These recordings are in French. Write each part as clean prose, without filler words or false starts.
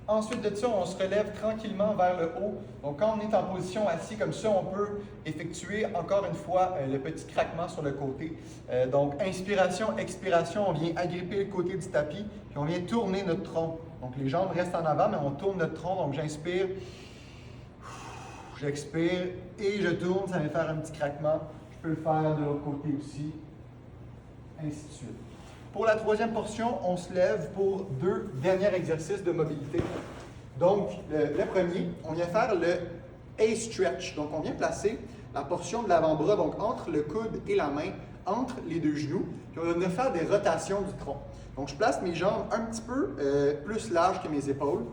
Ensuite de ça, on se relève tranquillement vers le haut. Donc, quand on est en position assis comme ça, on peut effectuer encore une fois le petit craquement sur le côté. Donc, inspiration, expiration, on vient agripper le côté du tapis, puis on vient tourner notre tronc. Donc, les jambes restent en avant, mais on tourne notre tronc. Donc, j'inspire, j'expire et je tourne. Ça vient faire un petit craquement. Je peux le faire de l'autre côté aussi, ainsi de suite. Pour la troisième portion, on se lève pour deux derniers exercices de mobilité. Donc, le premier, on vient faire le A-stretch. Donc, on vient placer la portion de l'avant-bras, donc entre le coude et la main, entre les deux genoux, puis on va venir faire des rotations du tronc. Donc, je place mes jambes un petit peu plus larges que mes épaules.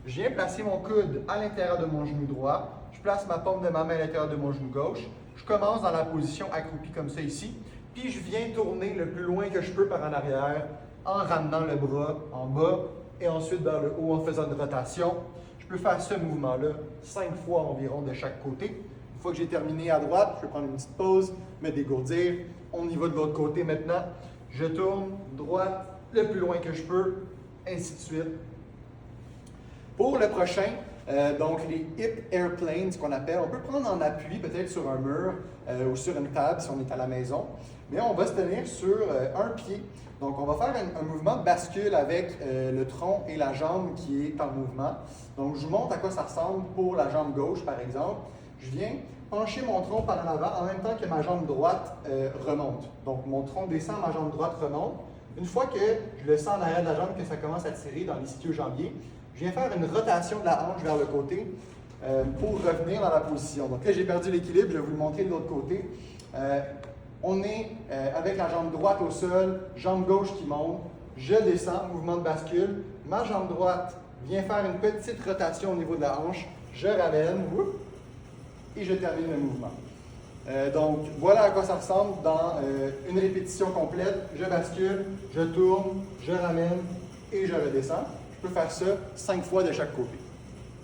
Je viens placer mon coude à l'intérieur de mon genou droit. Je place ma paume de ma main à l'intérieur de mon genou gauche. Je commence dans la position accroupie comme ça ici. Puis je viens tourner le plus loin que je peux par en arrière en ramenant le bras en bas et ensuite vers le haut en faisant une rotation. Je peux faire ce mouvement-là 5 fois environ de chaque côté. Une fois que j'ai terminé à droite, je peux prendre une petite pause, me dégourdir. On y va de l'autre côté maintenant. Je tourne droite le plus loin que je peux, ainsi de suite. Pour le prochain, donc les hip airplanes, ce qu'on appelle, on peut prendre en appui peut-être sur un mur ou sur une table si on est à la maison, mais on va se tenir sur un pied. Donc on va faire un mouvement de bascule avec le tronc et la jambe qui est en mouvement. Donc je vous montre à quoi ça ressemble pour la jambe gauche par exemple. Je viens pencher mon tronc par en avant en même temps que ma jambe droite remonte. Donc mon tronc descend, ma jambe droite remonte. Une fois que je le sens en arrière de la jambe, que ça commence à tirer dans l'ischio-jambier, je viens faire une rotation de la hanche vers le côté pour revenir dans la position. Donc là, j'ai perdu l'équilibre, je vais vous le montrer de l'autre côté. On est avec la jambe droite au sol, jambe gauche qui monte, je descends, mouvement de bascule, ma jambe droite vient faire une petite rotation au niveau de la hanche, je ramène, et je termine le mouvement. Donc voilà à quoi ça ressemble dans une répétition complète. Je bascule, je tourne, je ramène et je redescends. Je peux faire ça 5 fois de chaque côté.